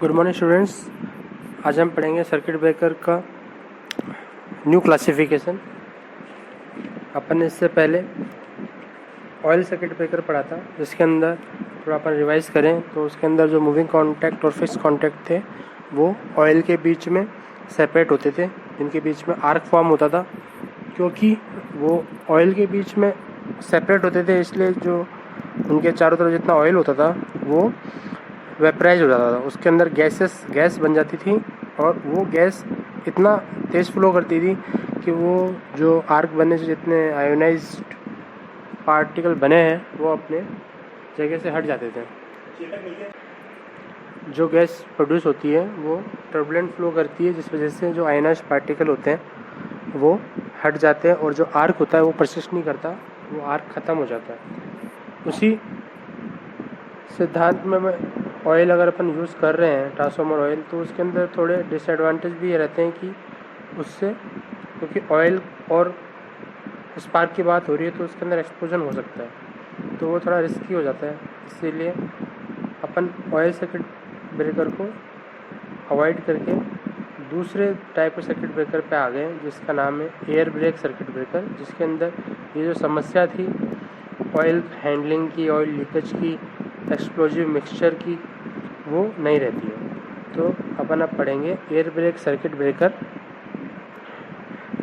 Good morning students. आज हम पढ़ेंगे सर्किट ब्रेकर का न्यू क्लासिफिकेशन। अपन ने इससे पहले ऑयल सर्किट ब्रेकर पढ़ा था, जिसके अंदर थोड़ा अपन रिवाइज करें तो उसके अंदर जो मूविंग कॉन्टैक्ट और फिक्स कॉन्टैक्ट थे वो ऑयल के बीच में सेपरेट होते थे, जिनके बीच में आर्क फॉर्म होता था। क्योंकि वो ऑयल के बीच में सेपरेट होते थे, इसलिए जो उनके चारों तरफ जितना ऑयल होता था वो वेपराइज हो जाता था, उसके अंदर गैस बन जाती थी और वो गैस इतना तेज़ फ्लो करती थी कि वो जो आर्क बनने से जितने आयोनाइज्ड पार्टिकल बने हैं वो अपने जगह से हट जाते थे। जो गैस प्रोड्यूस होती है वो टर्बुलेंट फ्लो करती है, जिस वजह से जो आयोनाइज्ड पार्टिकल होते हैं वो हट जाते हैं और जो आर्क होता है वो परसिस्ट नहीं करता, वो आर्क ख़त्म हो जाता है। उसी सिद्धांत में ऑयल अगर अपन यूज़ कर रहे हैं ट्रांसफार्मर ऑयल, तो उसके अंदर थोड़े डिसएडवांटेज भी रहते हैं कि उससे, क्योंकि ऑयल और स्पार्क की बात हो रही है तो उसके अंदर एक्सप्लोजन हो सकता है, तो वो थोड़ा रिस्की हो जाता है। इसीलिए अपन ऑयल सर्किट ब्रेकर को अवॉइड करके दूसरे टाइप के सर्किट ब्रेकर पे आ गए, जिसका नाम है एयर ब्रेक सर्किट ब्रेकर, जिसके अंदर ये जो समस्या थी ऑयल हैंडलिंग की, ऑयल लीकेज की, एक्सप्लोजिव मिक्सचर की, वो नहीं रहती है। तो अपन अब पढ़ेंगे air brake circuit breaker.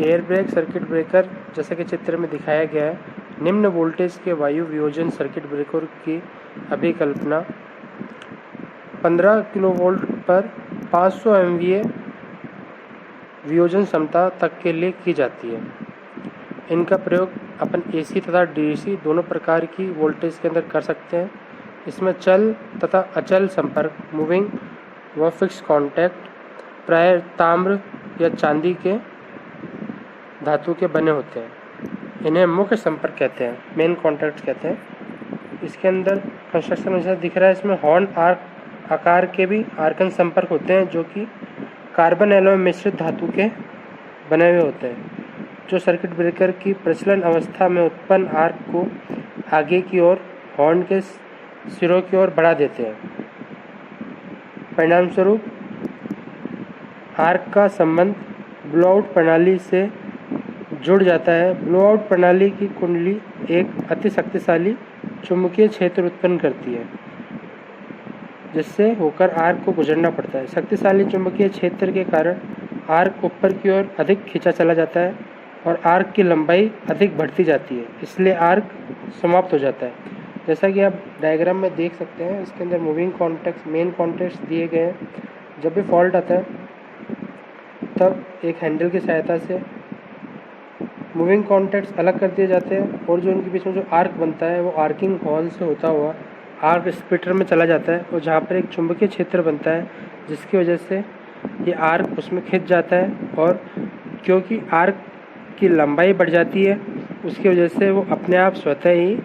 Air brake circuit breaker जैसा कि चित्र में दिखाया गया है, निम्न वोल्टेज के वायु वियोजन सर्किट ब्रेकर की अभिकल्पना 15 किलोवोल्ट पर 500 MVA वियोजन क्षमता तक के लिए की जाती है। इनका प्रयोग अपन AC तथा DC दोनों प्रकार की वोल्टेज के अंदर कर सकते हैं। इसमें चल तथा अचल संपर्क, मूविंग व फिक्स कॉन्टैक्ट प्राय ताम्र या चांदी के धातु के बने होते हैं। इन्हें मुख्य संपर्क कहते हैं, मेन कॉन्टैक्ट कहते हैं। इसके अंदर कंस्ट्रक्शन जैसा दिख रहा है, इसमें हॉर्न आर्क आकार के भी आर्कन संपर्क होते हैं, जो कि कार्बन एलॉय मिश्रित धातु के बने हुए होते हैं, जो सर्किट ब्रेकर की प्रचलन अवस्था में उत्पन्न आर्क को आगे की ओर हॉर्न के सिरों की ओर बढ़ा देते हैं। परिणाम स्वरूप आर्क का संबंध ब्लोआउट प्रणाली से जुड़ जाता है। ब्लोआउट प्रणाली की कुंडली एक अति शक्तिशाली चुंबकीय क्षेत्र उत्पन्न करती है, जिससे होकर आर्क को गुजरना पड़ता है। शक्तिशाली चुंबकीय क्षेत्र के कारण आर्क ऊपर की ओर अधिक खींचा चला जाता है और आर्क की लंबाई अधिक बढ़ती जाती है, इसलिए आर्क समाप्त हो जाता है। जैसा कि आप डायग्राम में देख सकते हैं, इसके अंदर मूविंग कॉन्टैक्ट्स, मेन कॉन्टैक्ट्स दिए गए हैं। जब भी फॉल्ट आता है तब एक हैंडल की सहायता से मूविंग कॉन्टैक्ट्स अलग कर दिए जाते हैं और जो उनके बीच में जो आर्क बनता है वो आर्किंग हॉर्न से होता हुआ आर्क स्प्लिटर में चला जाता है, और जहाँ पर एक चुंबकीय क्षेत्र बनता है जिसकी वजह से ये आर्क उसमें खिंच जाता है, और क्योंकि आर्क की लंबाई बढ़ जाती है उसकी वजह से वो अपने आप स्वतः ही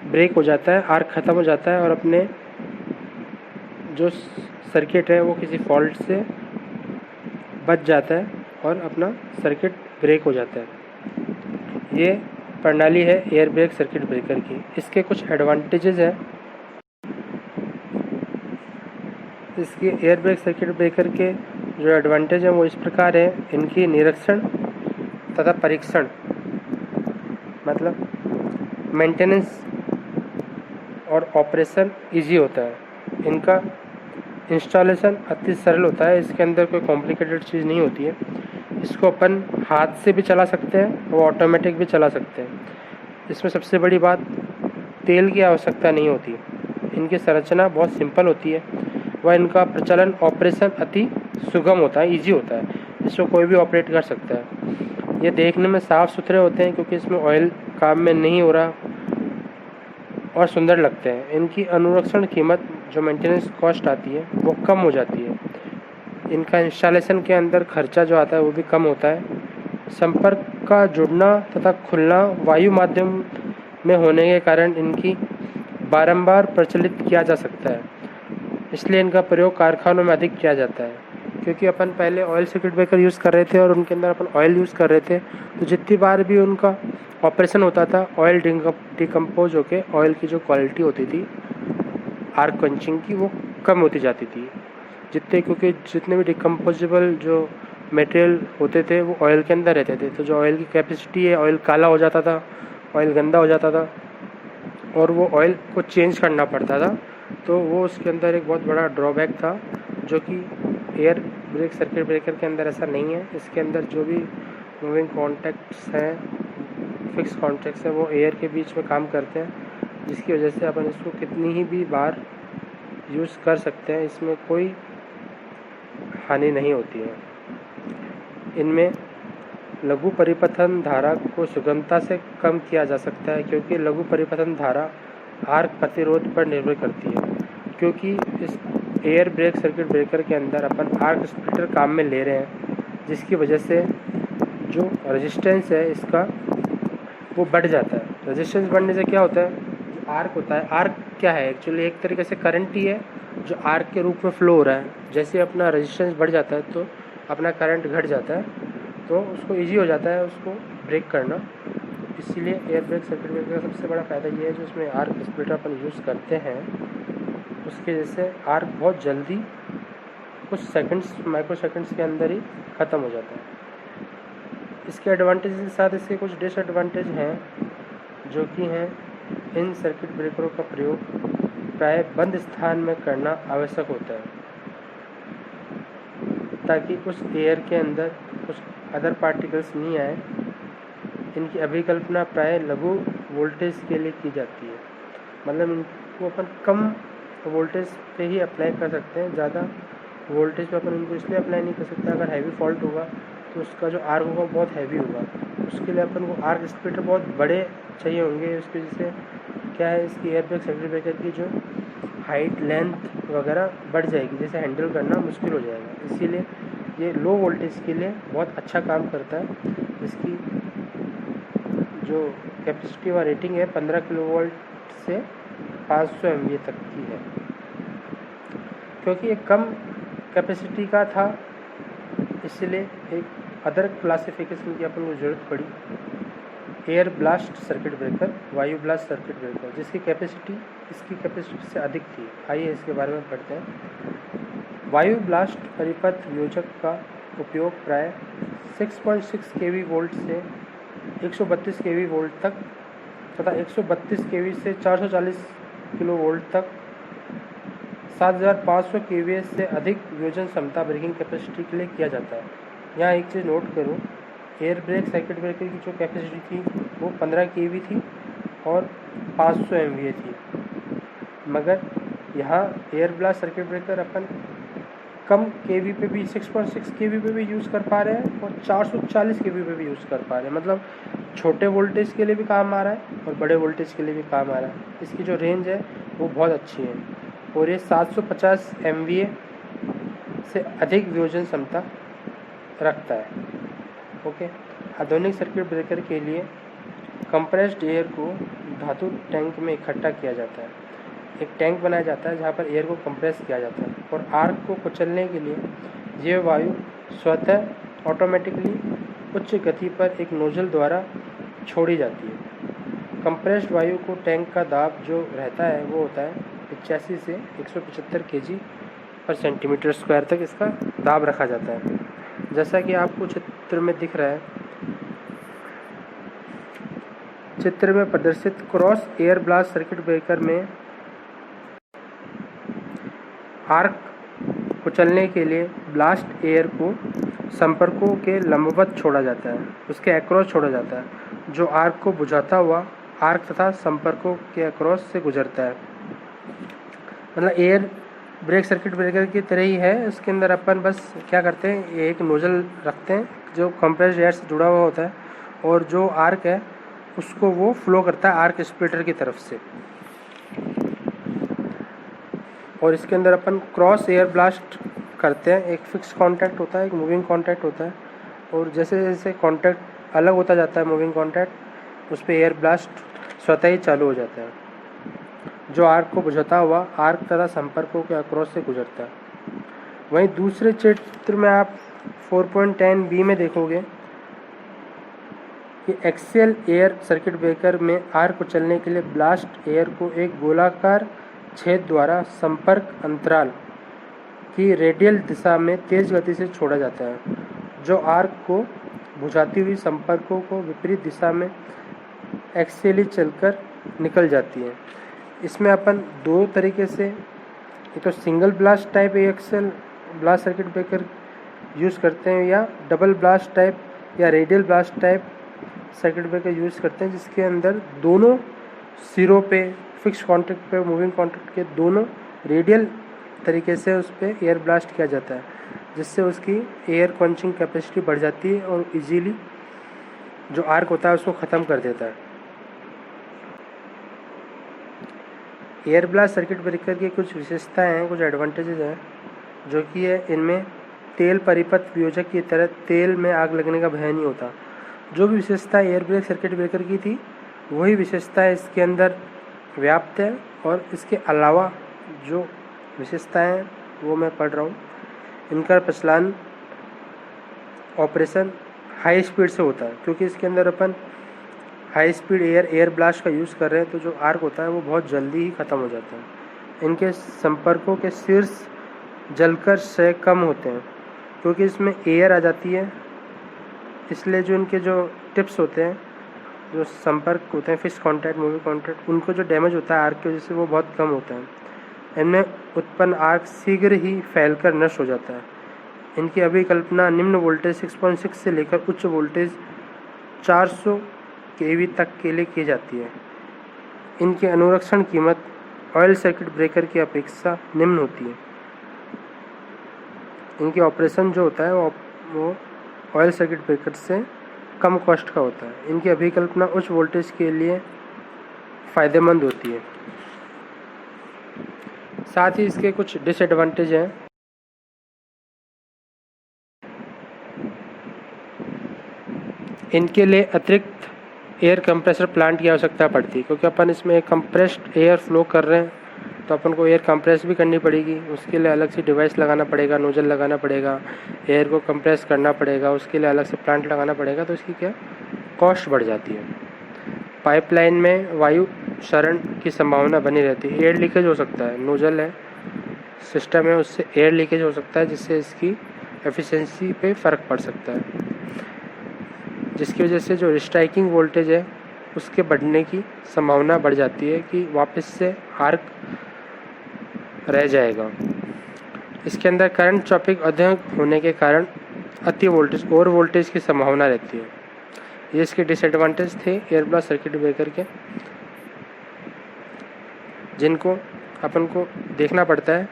ब्रेक हो जाता है, आर्क ख़त्म हो जाता है और अपने जो सर्किट है वो किसी फॉल्ट से बच जाता है और अपना सर्किट ब्रेक हो जाता है। ये प्रणाली है एयर ब्रेक सर्किट ब्रेकर की। इसके कुछ एडवांटेजेस हैं। इसके एयर ब्रेक सर्किट ब्रेकर के जो एडवांटेज हैं वो इस प्रकार है। इनकी निरीक्षण तथा परीक्षण, मतलब मेंटेनेंस और ऑपरेशन इजी होता है। इनका इंस्टॉलेशन अति सरल होता है, इसके अंदर कोई कॉम्प्लिकेटेड चीज़ नहीं होती है। इसको अपन हाथ से भी चला सकते हैं और ऑटोमेटिक भी चला सकते हैं। इसमें सबसे बड़ी बात, तेल की आवश्यकता नहीं होती। इनकी संरचना बहुत सिंपल होती है व इनका प्रचलन ऑपरेशन अति सुगम होता है, ईजी होता है। इसको कोई भी ऑपरेट कर सकता है। ये देखने में साफ़ सुथरे होते हैं क्योंकि इसमें ऑयल काम में नहीं हो रहा, और सुंदर लगते हैं। इनकी अनुरक्षण कीमत, जो मेंटेनेंस कॉस्ट आती है, वो कम हो जाती है। इनका इंस्टॉलेशन के अंदर खर्चा जो आता है वो भी कम होता है। संपर्क का जुड़ना तथा खुलना वायु माध्यम में होने के कारण इनकी बारंबार प्रचलित किया जा सकता है, इसलिए इनका प्रयोग कारखानों में अधिक किया जाता है। क्योंकि अपन पहले ऑयल सर्किट ब्रेकर यूज़ कर रहे थे और उनके अंदर अपन ऑयल यूज़ कर रहे थे, तो जितनी बार भी उनका ऑपरेशन होता था ऑयल डिकम्पोज होके ऑयल की जो क्वालिटी होती थी आर्क पंचिंग की वो कम होती जाती थी। क्योंकि जितने भी डिकम्पोजेबल जो मटेरियल होते थे वो ऑयल के अंदर रहते थे, तो जो ऑयल की कैपेसिटी है, ऑयल काला हो जाता था, ऑयल गंदा हो जाता था और वो ऑयल को चेंज करना पड़ता था। तो वो उसके अंदर एक बहुत बड़ा ड्रॉबैक था, जो कि एयर ब्रेक सर्किट ब्रेकर के अंदर ऐसा नहीं है। इसके अंदर जो भी मूविंग कॉन्टैक्ट्स हैं, फिक्स कॉन्टैक्ट्स हैं, वो एयर के बीच में काम करते हैं, जिसकी वजह से अपन इसको कितनी ही भी बार यूज़ कर सकते हैं, इसमें कोई हानि नहीं होती है। इनमें लघु परिपथन धारा को सुगमता से कम किया जा सकता है, क्योंकि लघु परिपथन धारा आर्क प्रतिरोध पर निर्भर करती है। क्योंकि इस एयर ब्रेक सर्किट ब्रेकर के अंदर अपन आर्क स्प्लिटर काम में ले रहे हैं, जिसकी वजह से जो रेजिस्टेंस है इसका वो बढ़ जाता है। रेजिस्टेंस बढ़ने से क्या होता है, जो आर्क होता है, आर्क क्या है एक्चुअली, एक तरीके से करंट ही है जो आर्क के रूप में फ्लो हो रहा है। जैसे अपना रेजिस्टेंस बढ़ जाता है तो अपना करंट घट जाता है, तो उसको ईजी हो जाता है उसको ब्रेक करना। इसीलिए एयर ब्रेक सर्किट ब्रेकर का सबसे बड़ा फ़ायदा ये है, जो इसमें आर्क स्प्लिटर अपन यूज़ करते हैं, उसके जैसे आर्क बहुत जल्दी कुछ सेकंड्स, माइक्रो सेकंड्स के अंदर ही ख़त्म हो जाता है। इसके एडवांटेज के साथ इसके कुछ डिसएडवांटेज हैं, जो कि हैं इन सर्किट ब्रेकरों का प्रयोग प्राय बंद स्थान में करना आवश्यक होता है, ताकि उस एयर के अंदर कुछ अदर पार्टिकल्स नहीं आए। इनकी अभिकल्पना प्राय लघु वोल्टेज के लिए की जाती है, मतलब इनको अपन कम वोल्टेज पे ही अप्लाई कर सकते हैं। ज़्यादा वोल्टेज पे अपन इनको इसलिए अप्लाई नहीं कर सकते, अगर हैवी फॉल्ट होगा तो उसका जो आर्क होगा बहुत हैवी होगा, उसके लिए अपन को आर्क स्प्लिटर बहुत बड़े चाहिए होंगे। उसकी वजह से क्या है, इसकी एयर ब्रेक सर्किट ब्रेकर की जो हाइट, लेंथ वगैरह बढ़ जाएगी, जैसे हैंडल करना मुश्किल हो जाएगा। इसीलिए ये लो वोल्टेज के लिए बहुत अच्छा काम करता है। इसकी जो कैपेसिटी व रेटिंग है 15 किलोवोल्ट से 500 MVA तक की है। क्योंकि ये कम कैपेसिटी का था, इसलिए एक अदर क्लासिफिकेशन की अपन को ज़रूरत पड़ी, एयर ब्लास्ट सर्किट ब्रेकर, वायु ब्लास्ट सर्किट ब्रेकर, जिसकी कैपेसिटी इसकी कैपेसिटी से अधिक थी। आइए इसके बारे में पढ़ते हैं। वायु ब्लास्ट परिपथ वियोजक का उपयोग प्राय 6.6 kV वोल्ट से 132 kV वोल्ट तक तथा 132 kV से 440 किलो वोल्ट तक 7500 kVA से अधिक वियोजन क्षमता ब्रेकिंग कैपेसिटी के लिए किया जाता है। यहाँ एक चीज़ नोट करो, एयर ब्रेक सर्किट ब्रेकर की जो कैपेसिटी थी वो 15 kV थी और 500 MVA थी, मगर यहाँ एयर ब्लास्ट सर्किट ब्रेकर अपन कम kV पे भी 6.6 kV पे भी यूज़ कर पा रहे हैं और 440 kV पे भी यूज़ कर पा रहे हैं। मतलब छोटे वोल्टेज के लिए भी काम आ रहा है और बड़े वोल्टेज के लिए भी काम आ रहा है। इसकी जो रेंज है वो बहुत अच्छी है और ये 750 MVA से अधिक वियोजन क्षमता रखता है। ओके, आधुनिक सर्किट ब्रेकर के लिए कंप्रेस्ड एयर को धातु टैंक में इकट्ठा किया जाता है। एक टैंक बनाया जाता है जहाँ पर एयर को कंप्रेस किया जाता है और आर्क को कुचलने के लिए यह वायु स्वतः ऑटोमेटिकली उच्च गति पर एक नोजल द्वारा छोड़ी जाती है। कंप्रेस्ड वायु को टैंक का दाब जो रहता है वो होता है 85 से 175 kg पर सेंटीमीटर स्क्वायर तक इसका दाब रखा जाता है। जैसा कि आपको चित्र में दिख रहा है, चित्र में प्रदर्शित cross air blast circuit breaker में आर्क कुचलने के लिए ब्लास्ट एयर को संपर्कों के लंबवत छोड़ा जाता है, उसके अक्रॉस छोड़ा जाता है, जो आर्क को बुझाता हुआ आर्क तथा संपर्कों के अक्रॉस से गुजरता है। मतलब एयर ब्रेक सर्किट ब्रेकर की तरह ही है। इसके अंदर अपन बस क्या करते हैं, एक नोजल रखते हैं जो कंप्रेस्ड एयर से जुड़ा हुआ होता है और जो आर्क है उसको वो फ्लो करता है आर्क स्प्लिटर की तरफ से। और इसके अंदर अपन क्रॉस एयर ब्लास्ट करते हैं। एक फिक्स कांटेक्ट होता है, एक मूविंग कांटेक्ट होता है, और जैसे जैसे कांटेक्ट अलग होता जाता है मूविंग कांटेक्ट, उस पर एयर ब्लास्ट स्वतः ही चालू हो जाता है, जो आर्क को बुझाता हुआ आर्क तथा संपर्कों के अक्रॉस से गुजरता है। वहीं दूसरे चित्र में आप 4.10b में देखोगे कि एक्सियल एयर सर्किट ब्रेकर में आर्क कुचलने के लिए ब्लास्ट एयर को एक गोलाकार छेद द्वारा संपर्क अंतराल कि रेडियल दिशा में तेज़ गति से छोड़ा जाता है, जो आर्क को बुझाती हुई संपर्कों को विपरीत दिशा में एक्सियली चलकर निकल जाती है। इसमें अपन दो तरीके से, एक तो single blast type axial blast circuit breaker use करते हैं, या डबल ब्लास्ट टाइप या radial blast type circuit breaker use करते हैं, जिसके अंदर दोनों सिरों पे फिक्स कॉन्टैक्ट पे मूविंग कॉन्टैक्ट के दोनों रेडियल तरीके से उस पर एयर ब्लास्ट किया जाता है, जिससे उसकी एयर क्वंचिंग कैपेसिटी बढ़ जाती है और इजीली जो आर्क होता है उसको ख़त्म कर देता है। एयर ब्लास्ट सर्किट ब्रेकर की कुछ विशेषताएं हैं, कुछ एडवांटेजेस हैं, जो कि है इनमें तेल परिपथ वियोजक की तरह तेल में आग लगने का भय नहीं होता। जो भी विशेषता एयर ब्रेक सर्किट ब्रेकर की थी वही विशेषता इसके अंदर व्याप्त है, और इसके अलावा जो विशेषताएं हैं वो मैं पढ़ रहा हूँ। इनका प्रचलन ऑपरेशन हाई स्पीड से होता है, क्योंकि इसके अंदर अपन हाई स्पीड एयर ब्लास्ट का यूज़ कर रहे हैं, तो जो आर्क होता है वो बहुत जल्दी ही ख़त्म हो जाता है। इनके संपर्कों के शीर्ष जलकर से कम होते हैं, क्योंकि इसमें एयर आ जाती है, इसलिए जो इनके जो टिप्स होते हैं, जो संपर्क होते हैं फिक्स कॉन्टैक्ट मूविंग कॉन्टैक्ट, उनको जो डैमेज होता है आर्क की वजह से वो बहुत कम होता है। इनमें उत्पन्न आर्क शीघ्र ही फैलकर नष्ट हो जाता है। इनकी अभिकल्पना निम्न वोल्टेज 6.6 से लेकर उच्च वोल्टेज 400 kV तक के लिए की जाती है। इनकी अनुरक्षण कीमत ऑयल सर्किट ब्रेकर की अपेक्षा निम्न होती है। इनकी ऑपरेशन जो होता है वो ऑयल सर्किट ब्रेकर से कम कॉस्ट का होता है। इनकी अभिकल्पना उच्च वोल्टेज के लिए फ़ायदेमंद होती है। साथ ही इसके कुछ डिसएडवांटेज हैं। इनके लिए अतिरिक्त एयर कंप्रेसर प्लांट की आवश्यकता पड़ती है, क्योंकि अपन इसमें एक कंप्रेस्ड एयर फ्लो कर रहे हैं, तो अपन को एयर कंप्रेस भी करनी पड़ेगी। उसके लिए अलग से डिवाइस लगाना पड़ेगा, नोजल लगाना पड़ेगा, एयर को कंप्रेस करना पड़ेगा, उसके लिए अलग से प्लांट लगाना पड़ेगा, तो इसकी क्या कॉस्ट बढ़ जाती है। पाइपलाइन में वायु क्षरण की संभावना बनी रहती है। एयर लीकेज हो सकता है, नोजल है, सिस्टम है, उससे एयर लीकेज हो सकता है, जिससे इसकी एफिशिएंसी पे फ़र्क पड़ सकता है, जिसकी वजह से जो स्ट्राइकिंग वोल्टेज है उसके बढ़ने की संभावना बढ़ जाती है कि वापस से आर्क रह जाएगा। इसके अंदर करंट चॉपिंग अधिक होने के कारण अति वोल्टेज ओवर वोल्टेज की संभावना रहती है। ये इसके डिसएडवांटेज थे एयर ब्लास्ट सर्किट ब्रेकर के, जिनको अपन को देखना पड़ता है।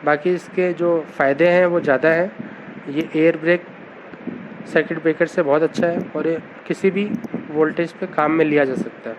बाकी इसके जो फ़ायदे हैं वो ज़्यादा हैं। ये एयर ब्रेक सर्किट ब्रेकर से बहुत अच्छा है और ये किसी भी वोल्टेज पे काम में लिया जा सकता है।